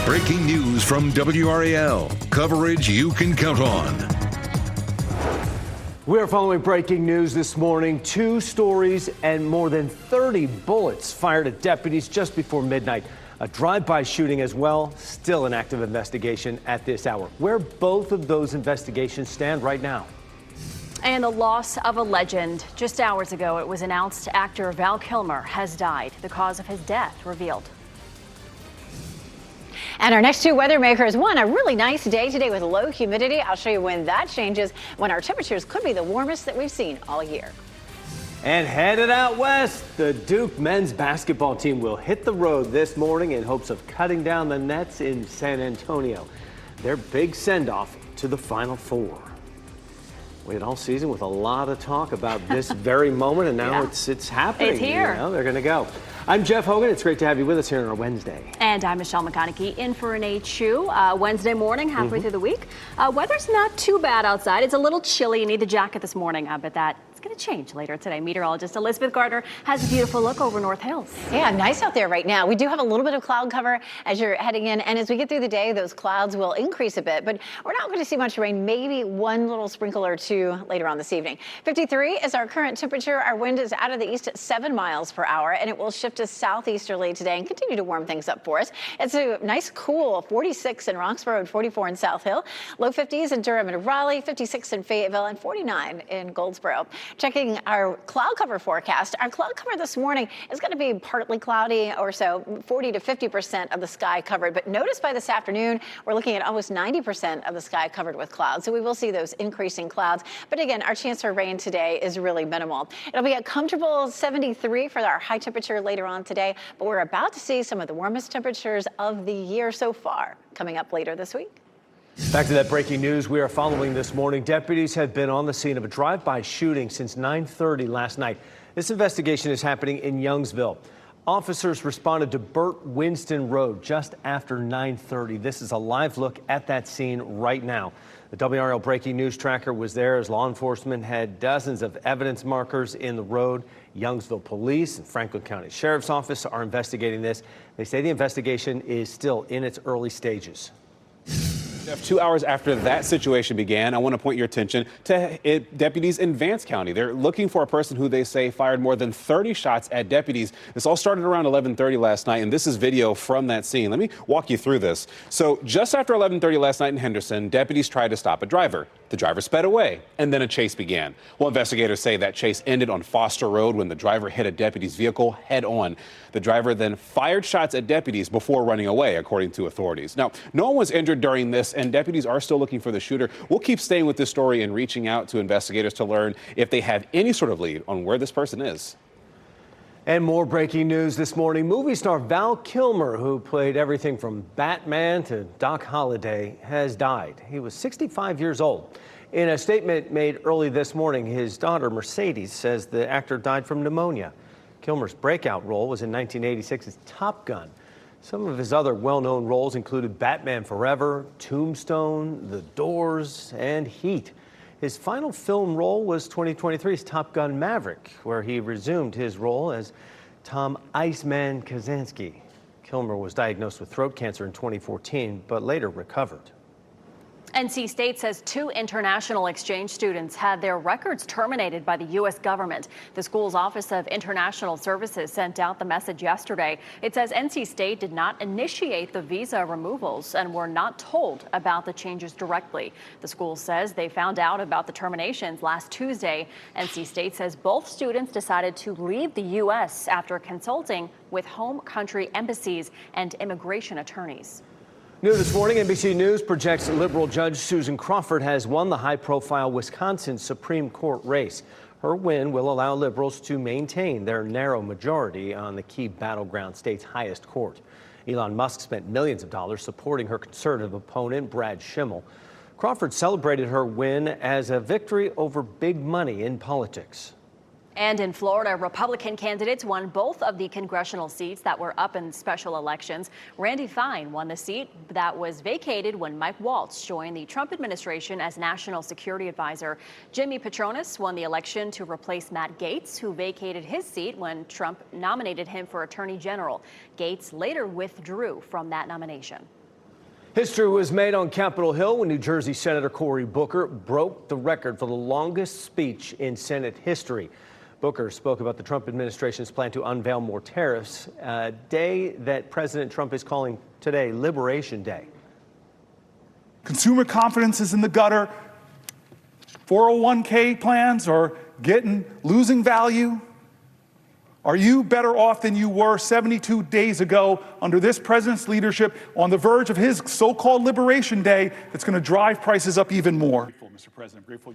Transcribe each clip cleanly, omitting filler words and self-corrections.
Breaking news from WRAL. Coverage you can count on. We're following breaking news this morning. 2 stories and more than 30 bullets fired at deputies just before midnight. A drive-by shooting as well. Still an active investigation at this hour. Where both of those investigations stand right now. And the loss of a legend. Just hours ago, it was announced actor Val Kilmer has died. The cause of his death revealed. And our next 2 weather makers won a really nice day today with low humidity. I'll show you when that changes, when our temperatures could be the warmest that we've seen all year. And headed out west, the Duke men's basketball team will hit the road this morning in hopes of cutting down the nets in San Antonio. Their big send-off to the Final Four. Waited all season with a lot of talk about this very moment, and now it's happening. It's here. You know, they're going to go. I'm Jeff Hogan. It's great to have you with us here on our Wednesday. And I'm Michelle McConaughey in for Renee Chu. Wednesday morning, halfway through the week. Weather's not too bad outside. It's a little chilly. You need the jacket this morning, but that's going to change later today. Meteorologist Elizabeth Gardner has a beautiful look over North Hills. Yeah, nice out there right now. We do have a little bit of cloud cover as you're heading in, and as we get through the day, those clouds will increase a bit, but we're not going to see much rain, maybe one little sprinkle or 2 later on this evening. 53 is our current temperature. Our wind is out of the east at 7 miles per hour, and it will shift to southeasterly today and continue to warm things up for us. It's a nice cool 46 in Roxborough and 44 in South Hill. Low 50s in Durham and Raleigh, 56 in Fayetteville, and 49 in Goldsboro. Checking our cloud cover forecast, our cloud cover this morning is going to be partly cloudy or so, 40 to 50% of the sky covered. But notice by this afternoon, we're looking at almost 90% of the sky covered with clouds. So we will see those increasing clouds. But again, our chance for rain today is really minimal. It'll be a comfortable 73 for our high temperature later on today. But we're about to see some of the warmest temperatures of the year so far coming up later this week. Back to that breaking news we are following this morning. Deputies have been on the scene of a drive-by shooting since 9:30 last night. This investigation is happening in Youngsville. Officers responded to Burt Winston Road just after 9:30. This is a live look at that scene right now. The WRL breaking news tracker was there as law enforcement had dozens of evidence markers in the road. Youngsville Police and Franklin County Sheriff's Office are investigating this. They say the investigation is still in its early stages. Jeff, 2 hours after that situation began, I want to point your attention to deputies in Vance County. They're looking for a person who they say fired more than 30 shots at deputies. This all started around 11:30 last night, and this is video from that scene. Let me walk you through this. So just after 11:30 last night in Henderson, deputies tried to stop a driver. The driver sped away, and then a chase began. Well, investigators say that chase ended on Foster Road when the driver hit a deputy's vehicle head on. The driver then fired shots at deputies before running away, according to authorities. Now, no one was injured during this, and deputies are still looking for the shooter. We'll keep staying with this story and reaching out to investigators to learn if they have any sort of lead on where this person is. And more breaking news this morning. Movie star Val Kilmer, who played everything from Batman to Doc Holliday, has died. He was 65 years old. In a statement made early this morning, his daughter Mercedes says the actor died from pneumonia. Kilmer's breakout role was in 1986's Top Gun. Some of his other well-known roles included Batman Forever, Tombstone, The Doors, and Heat. His final film role was 2023's Top Gun Maverick, where he resumed his role as Tom Iceman Kaczynski. Kilmer was diagnosed with throat cancer in 2014, but later recovered. NC State says 2 international exchange students had their records terminated by the U.S. government. The school's Office of International Services sent out the message yesterday. It says NC State did not initiate the visa removals and were not told about the changes directly. The school says they found out about the terminations last Tuesday. NC State says both students decided to leave the U.S. after consulting with home country embassies and immigration attorneys. New this morning, NBC News projects liberal Judge Susan Crawford has won the high-profile Wisconsin Supreme Court race. Her win will allow liberals to maintain their narrow majority on the key battleground state's highest court. Elon Musk spent millions of dollars supporting her conservative opponent, Brad Schimmel. Crawford celebrated her win as a victory over big money in politics. And in Florida, Republican candidates won both of the congressional seats that were up in special elections. Randy Fine won the seat that was vacated when Mike Waltz joined the Trump administration as National Security Advisor. Jimmy Patronis won the election to replace Matt Gaetz, who vacated his seat when Trump nominated him for Attorney General. Gaetz later withdrew from that nomination. History was made on Capitol Hill when New Jersey Senator Cory Booker broke the record for the longest speech in Senate history. Booker spoke about the Trump administration's plan to unveil more tariffs, a day that President Trump is calling today Liberation Day. Consumer confidence is in the gutter. 401k plans are losing value. Are you better off than you were 72 days ago under this president's leadership on the verge of his so-called Liberation Day that's going to drive prices up even more? Mr. President, grateful.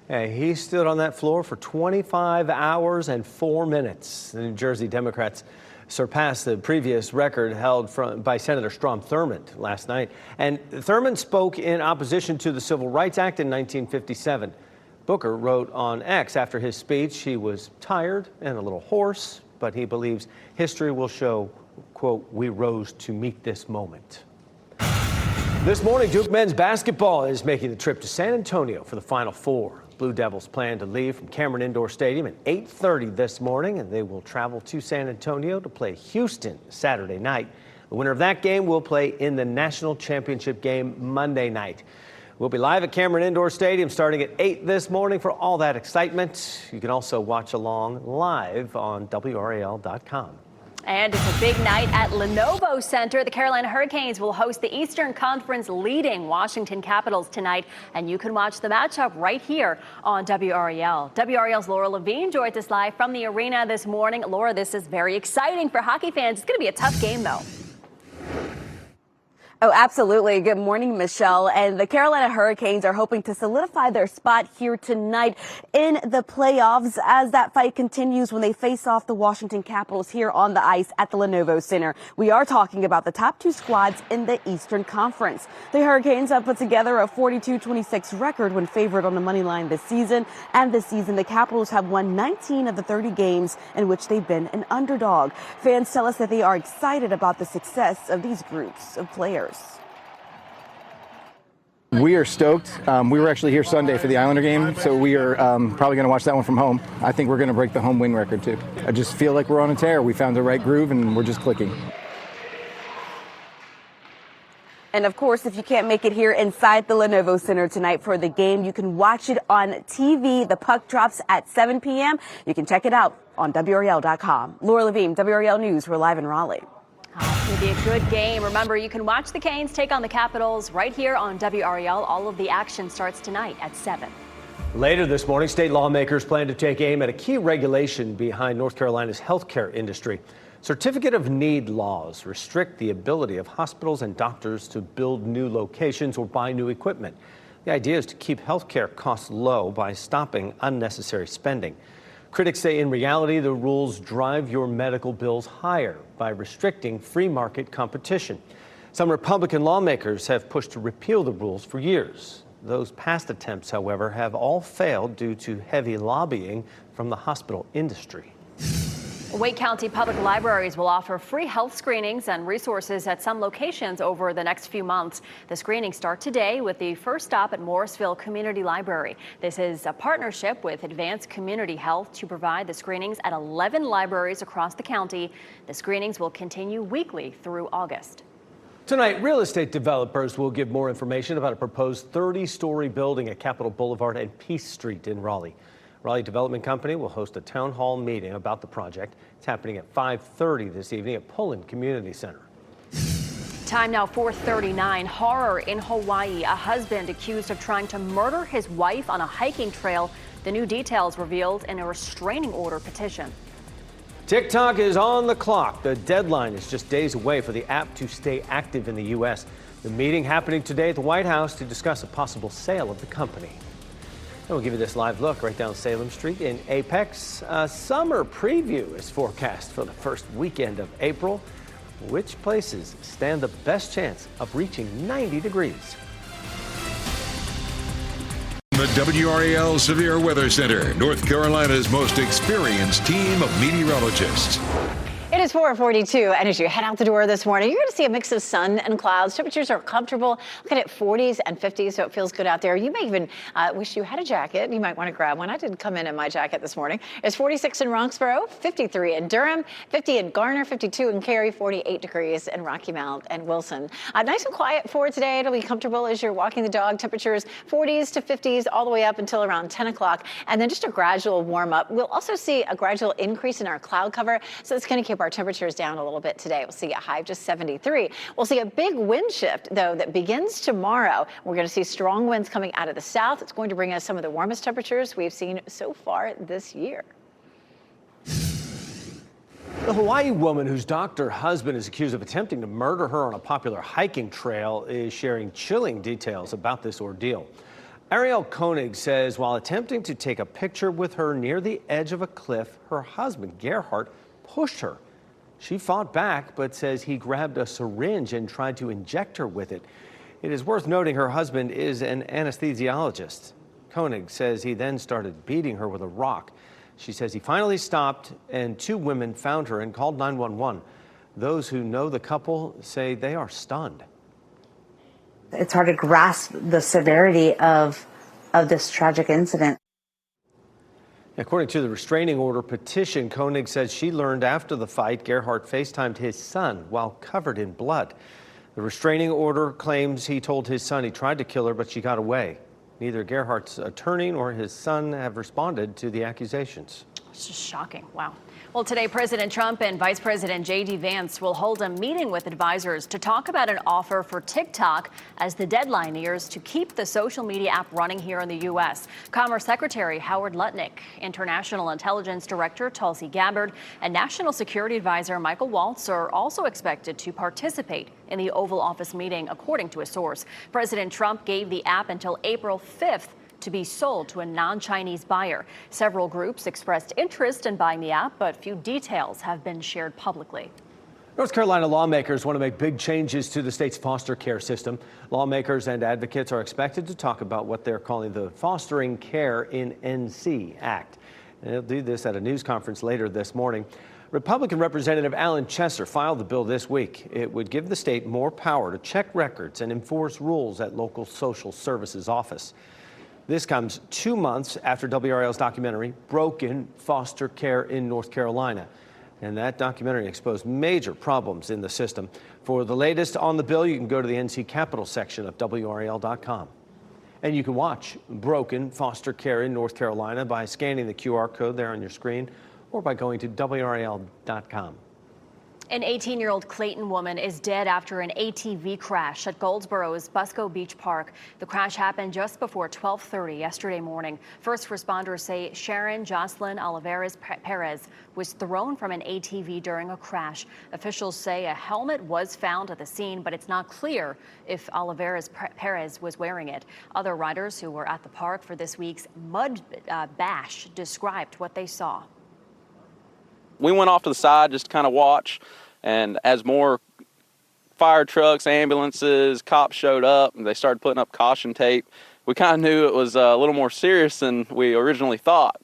Hey, he stood on that floor for 25 hours and 4 minutes. The New Jersey Democrats surpassed the previous record held by Senator Strom Thurmond last night. And Thurmond spoke in opposition to the Civil Rights Act in 1957. Booker wrote on X after his speech he was tired and a little hoarse, but he believes history will show, quote, "We rose to meet this moment." This morning, Duke men's basketball is making the trip to San Antonio for the Final Four. Blue Devils plan to leave from Cameron Indoor Stadium at 8:30 this morning, and they will travel to San Antonio to play Houston Saturday night. The winner of that game will play in the national championship game Monday night. We'll be live at Cameron Indoor Stadium starting at 8 this morning for all that excitement. You can also watch along live on WRAL.com. And it's a big night at Lenovo Center. The Carolina Hurricanes will host the Eastern Conference leading Washington Capitals tonight, and you can watch the matchup right here on WRAL. WRAL's Laura Levine joins us live from the arena this morning. Laura, this is very exciting for hockey fans. It's going to be a tough game, though. Oh, absolutely. Good morning, Michelle. And the Carolina Hurricanes are hoping to solidify their spot here tonight in the playoffs as that fight continues when they face off the Washington Capitals here on the ice at the Lenovo Center. We are talking about the top two squads in the Eastern Conference. The Hurricanes have put together a 42-26 record when favored on the money line this season. And this season, the Capitals have won 19 of the 30 games in which they've been an underdog. Fans tell us that they are excited about the success of these groups of players. We are stoked. We were actually here Sunday for the Islander game, so we are probably going to watch that one from home. I think we're going to break the home win record, too. I just feel like we're on a tear. We found the right groove, and we're just clicking. And of course, if you can't make it here inside the Lenovo Center tonight for the game, you can watch it on TV. The puck drops at 7 p.m. You can check it out on WRAL.com. Laura Levine, WRAL News. We're live in Raleigh. It's going to be a good game. Remember, you can watch the Canes take on the Capitals right here on WRAL. All of the action starts tonight at 7. Later this morning, state lawmakers plan to take aim at a key regulation behind North Carolina's healthcare industry. Certificate of Need laws restrict the ability of hospitals and doctors to build new locations or buy new equipment. The idea is to keep healthcare costs low by stopping unnecessary spending. Critics say in reality, the rules drive your medical bills higher by restricting free market competition. Some Republican lawmakers have pushed to repeal the rules for years. Those past attempts, however, have all failed due to heavy lobbying from the hospital industry. Wake County Public Libraries will offer free health screenings and resources at some locations over the next few months. The screenings start today with the first stop at Morrisville Community Library. This is a partnership with Advanced Community Health to provide the screenings at 11 libraries across the county. The screenings will continue weekly through August. Tonight, real estate developers will give more information about a proposed 30-story building at Capitol Boulevard and Peace Street in Raleigh. Raleigh Development Company will host a town hall meeting about the project. It's happening at 5:30 this evening at Pullen Community Center. Time now 4:39. Horror in Hawaii. A husband accused of trying to murder his wife on a hiking trail. The new details revealed in a restraining order petition. TikTok is on the clock. The deadline is just days away for the app to stay active in the U.S. The meeting happening today at the White House to discuss a possible sale of the company. And we'll give you this live look right down Salem Street in Apex. A summer preview is forecast for the first weekend of April. Which places stand the best chance of reaching 90 degrees? The WRAL Severe Weather Center, North Carolina's most experienced team of meteorologists. It is 4:42, and as you head out the door this morning, you're going to see a mix of sun and clouds. Temperatures are comfortable. Looking at 40s and 50s, so it feels good out there. You may even wish you had a jacket. You might want to grab one. I did come in my jacket this morning. It's 46 in Roxborough, 53 in Durham, 50 in Garner, 52 in Cary, 48 degrees in Rocky Mount and Wilson. Nice and quiet for today. It'll be comfortable as you're walking the dog. Temperatures 40s to 50s all the way up until around 10 o'clock, and then just a gradual warm up. We'll also see a gradual increase in our cloud cover, so it's going to keep our temperatures down a little bit today. We'll see a high of just 73. We'll see a big wind shift, though, that begins tomorrow. We're going to see strong winds coming out of the south. It's going to bring us some of the warmest temperatures we've seen so far this year. The Hawaii woman whose doctor husband is accused of attempting to murder her on a popular hiking trail is sharing chilling details about this ordeal. Ariel Koenig says while attempting to take a picture with her near the edge of a cliff, her husband, Gerhardt, pushed her. She fought back, but says he grabbed a syringe and tried to inject her with it. It is worth noting her husband is an anesthesiologist. Koenig says he then started beating her with a rock. She says he finally stopped and two women found her and called 911. Those who know the couple say they are stunned. It's hard to grasp the severity of this tragic incident. According to the restraining order petition, Koenig says she learned after the fight Gerhardt FaceTimed his son while covered in blood. The restraining order claims he told his son he tried to kill her, but she got away. Neither Gerhardt's attorney nor his son have responded to the accusations. It's just shocking. Wow. Well, today, President Trump and Vice President J.D. Vance will hold a meeting with advisors to talk about an offer for TikTok as the deadline nears to keep the social media app running here in the U.S. Commerce Secretary Howard Lutnick, International Intelligence Director Tulsi Gabbard, and National Security Advisor Michael Waltz are also expected to participate in the Oval Office meeting, according to a source. President Trump gave the app until April 5th to be sold to a non-Chinese buyer. Several groups expressed interest in buying the app, but few details have been shared publicly. North Carolina lawmakers want to make big changes to the state's foster care system. Lawmakers and advocates are expected to talk about what they're calling the Fostering Care in NC Act. And they'll do this at a news conference later this morning. Republican Representative Alan Chesser filed the bill this week. It would give the state more power to check records and enforce rules at local social services office. This comes 2 months after WRAL's documentary, Broken Foster Care in North Carolina. And that documentary exposed major problems in the system. For the latest on the bill, you can go to the NC Capitol section of WRAL.com. And you can watch Broken Foster Care in North Carolina by scanning the QR code there on your screen or by going to WRAL.com. An 18-year-old Clayton woman is dead after an ATV crash at Goldsboro's Busco Beach Park. The crash happened just before 12:30 yesterday morning. First responders say Sharon Jocelyn Olivares Perez was thrown from an ATV during a crash. Officials say a helmet was found at the scene, but it's not clear if Olivares Perez was wearing it. Other riders who were at the park for this week's mud bash described what they saw. We went off to the side just to kind of watch, and as more fire trucks, ambulances, cops showed up and they started putting up caution tape, we kind of knew it was a little more serious than we originally thought.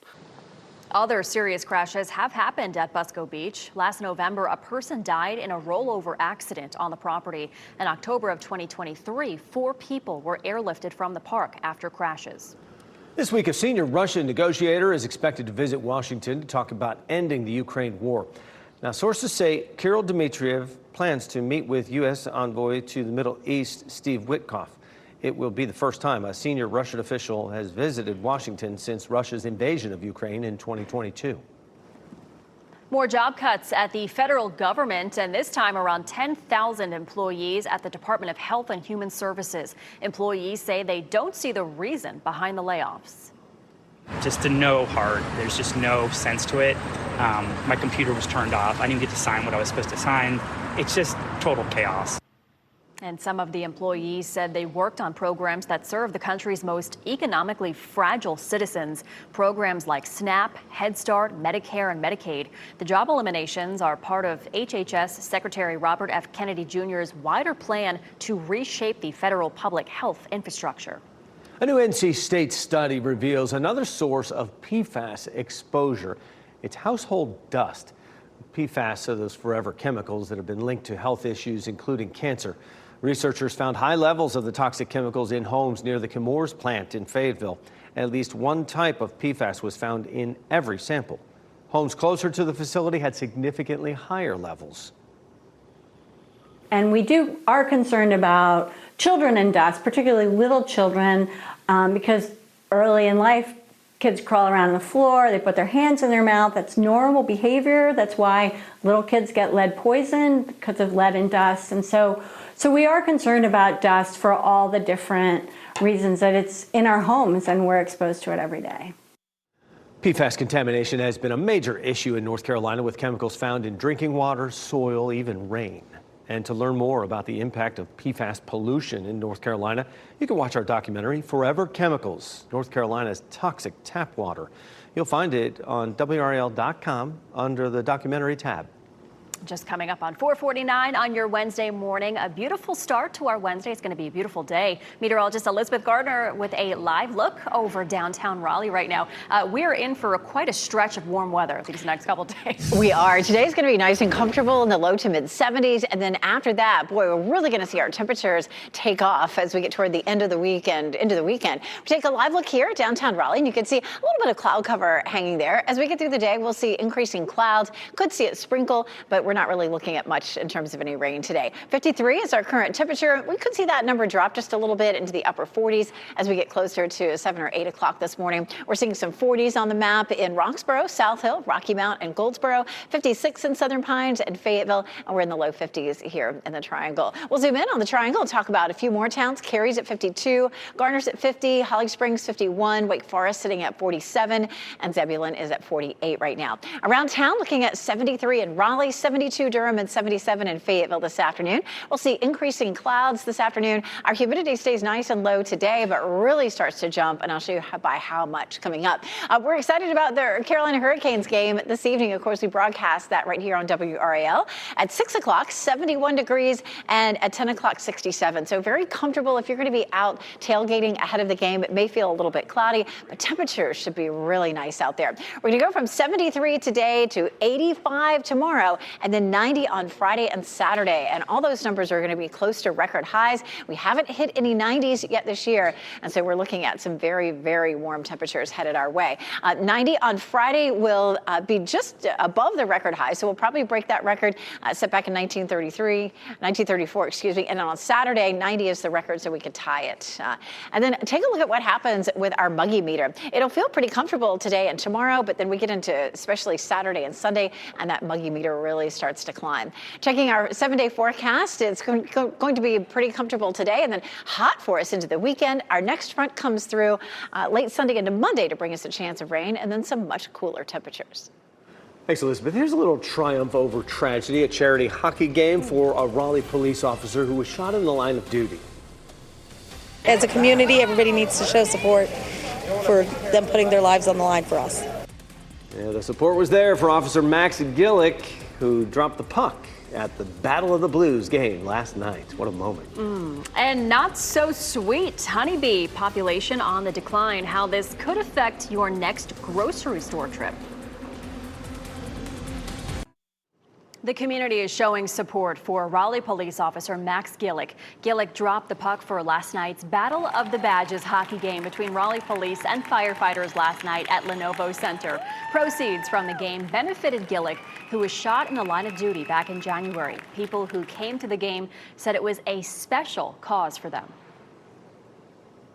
Other serious crashes have happened at Busco Beach. Last November, a person died in a rollover accident on the property. In October of 2023, 4 people were airlifted from the park after crashes. This week, a senior Russian negotiator is expected to visit Washington to talk about ending the Ukraine war. Now, sources say Kirill Dmitriev plans to meet with U.S. envoy to the Middle East, Steve Witkoff. It will be the first time a senior Russian official has visited Washington since Russia's invasion of Ukraine in 2022. More job cuts at the federal government, and this time around 10,000 employees at the Department of Health and Human Services. Employees say they don't see the reason behind the layoffs. Just a no hard. There's just no sense to it. My computer was turned off. I didn't get to sign what I was supposed to sign. It's just total chaos. And some of the employees said they worked on programs that serve the country's most economically fragile citizens. Programs like SNAP, Head Start, Medicare, and Medicaid. The job eliminations are part of HHS Secretary Robert F. Kennedy Jr.'s wider plan to reshape the federal public health infrastructure. A new NC State study reveals another source of PFAS exposure. It's household dust. PFAS are those forever chemicals that have been linked to health issues, including cancer. Researchers found high levels of the toxic chemicals in homes near the Chemours plant in Fayetteville. At least one type of PFAS was found in every sample. Homes closer to the facility had significantly higher levels. And we are concerned about children and dust, particularly little children, because early in life, kids crawl around the floor, they put their hands in their mouth. That's normal behavior. That's why little kids get lead poison because of lead and dust. And so we are concerned about dust for all the different reasons that it's in our homes and we're exposed to it every day. PFAS contamination has been a major issue in North Carolina, with chemicals found in drinking water, soil, even rain. And to learn more about the impact of PFAS pollution in North Carolina, you can watch our documentary, Forever Chemicals, North Carolina's Toxic Tap Water. You'll find it on WRAL.com under the documentary tab. Just coming up on 4:49 on your Wednesday morning. A beautiful start to our Wednesday. It's going to be a beautiful day. Meteorologist Elizabeth Gardner with a live look over downtown Raleigh right now. We're in for quite a stretch of warm weather these next couple days. We are. Today's going to be nice and comfortable in the low to mid 70s. And then after that, boy, we're really going to see our temperatures take off as we get toward the end of the weekend, into the weekend. We take a live look here at downtown Raleigh, and you can see a little bit of cloud cover hanging there. As we get through the day, we'll see increasing clouds. Could see it sprinkle, but we're not really looking at much in terms of any rain today. 53 is our current temperature. We could see that number drop just a little bit into the upper 40s as we get closer to 7 or 8 o'clock this morning. We're seeing some 40s on the map in Roxborough, South Hill, Rocky Mount, and Goldsboro. 56 in Southern Pines and Fayetteville, and we're in the low 50s here in the Triangle. We'll zoom in on the Triangle and talk about a few more towns. Cary's at 52, Garner's at 50, Holly Springs 51, Wake Forest sitting at 47, and Zebulon is at 48 right now. Around town, looking at 73 in Raleigh, 72 Durham, and 77 in Fayetteville this afternoon. We'll see increasing clouds this afternoon. Our humidity stays nice and low today, but really starts to jump, and I'll show you by how much coming up. We're excited about the Carolina Hurricanes game this evening. Of course, we broadcast that right here on WRAL. At 6 o'clock, 71 degrees, and at 10 o'clock, 67. So very comfortable if you're going to be out tailgating ahead of the game. It may feel a little bit cloudy, but temperatures should be really nice out there. We're going to go from 73 today to 85 tomorrow, and then 90 on Friday and Saturday. And all those numbers are going to be close to record highs. We haven't hit any 90s yet this year. And so we're looking at some very, very warm temperatures headed our way. 90 on Friday will be just above the record high. So we'll probably break that record set back in 1934, excuse me. And on Saturday, 90 is the record, so we could tie it. And then take a look at what happens with our muggy meter. It'll feel pretty comfortable today and tomorrow, but then we get into especially Saturday and Sunday, and that muggy meter really starts to climb. Checking our 7-day forecast, it's going to be pretty comfortable today and then hot for us into the weekend. Our next front comes through late Sunday into Monday to bring us a chance of rain and then some much cooler temperatures. Thanks, Elizabeth. Here's a little triumph over tragedy. A charity hockey game for a Raleigh police officer who was shot in the line of duty. As a community, everybody needs to show support for them putting their lives on the line for us. Yeah, the support was there for Officer Max Gillick, who dropped the puck at the Battle of the Blues game last night. What a moment. And not so sweet. Honeybee population on the decline. How this could affect your next grocery store trip. The community is showing support for Raleigh police officer Max Gillick. Gillick dropped the puck for last night's Battle of the Badges hockey game between Raleigh police and firefighters last night at Lenovo Center. Proceeds from the game benefited Gillick, who was shot in the line of duty back in January. People who came to the game said it was a special cause for them.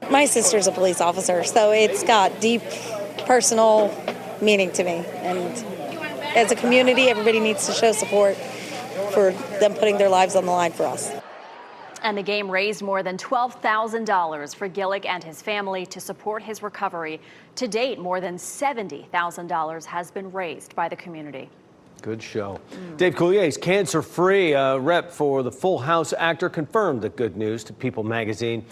My sister's a police officer, so it's got deep personal meaning to me. And as a community, everybody needs to show support for them putting their lives on the line for us. And the game raised more than $12,000 for Gillick and his family to support his recovery. To date, more than $70,000 has been raised by the community. Good show. Dave Coulier is cancer-free. A rep for the Full House actor confirmed the good news to People magazine.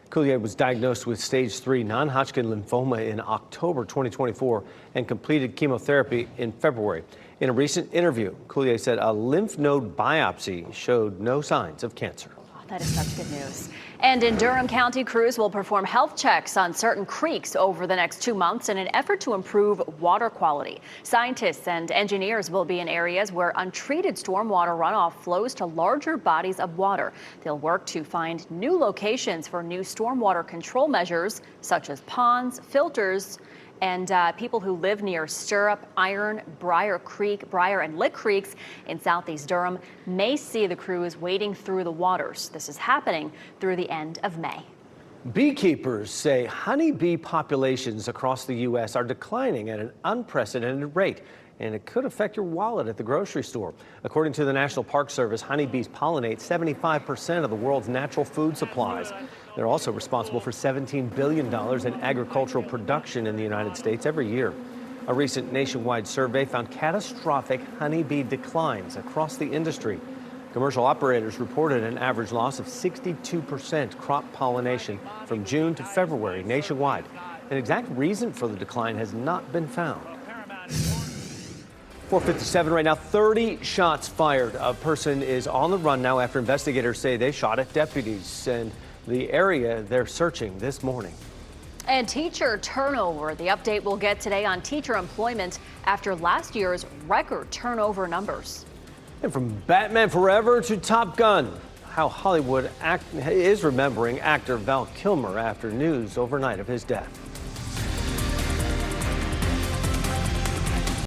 Coulier was diagnosed with stage 3 non-Hodgkin lymphoma in October 2024 and completed chemotherapy in February. In a recent interview, Coulier said a lymph node biopsy showed no signs of cancer. that is such good news. And in Durham County, crews will perform health checks on certain creeks over the next 2 months in an effort to improve water quality. Scientists and engineers will be in areas where untreated stormwater runoff flows to larger bodies of water. They'll work to find new locations for new stormwater control measures, such as ponds, filters, and people who live near Stirrup, Iron, Briar and Lick Creeks in southeast Durham may see the crews wading through the waters. This is happening through the end of May. Beekeepers say honeybee populations across the U.S. are declining at an unprecedented rate, and it could affect your wallet at the grocery store. According to the National Park Service, honeybees pollinate 75% of the world's natural food supplies. They're also responsible for $17 billion in agricultural production in the United States every year. A recent nationwide survey found catastrophic honeybee declines across the industry. Commercial operators reported an average loss of 62% crop pollination from June to February nationwide. An exact reason for the decline has not been found. 4:57 right now, 30 shots fired. A person is on the run now after investigators say they shot at deputies and the area they're searching this morning. And teacher turnover. The update we'll get today on teacher employment after last year's record turnover numbers. And from Batman Forever to Top Gun, how Hollywood is remembering actor Val Kilmer after news overnight of his death.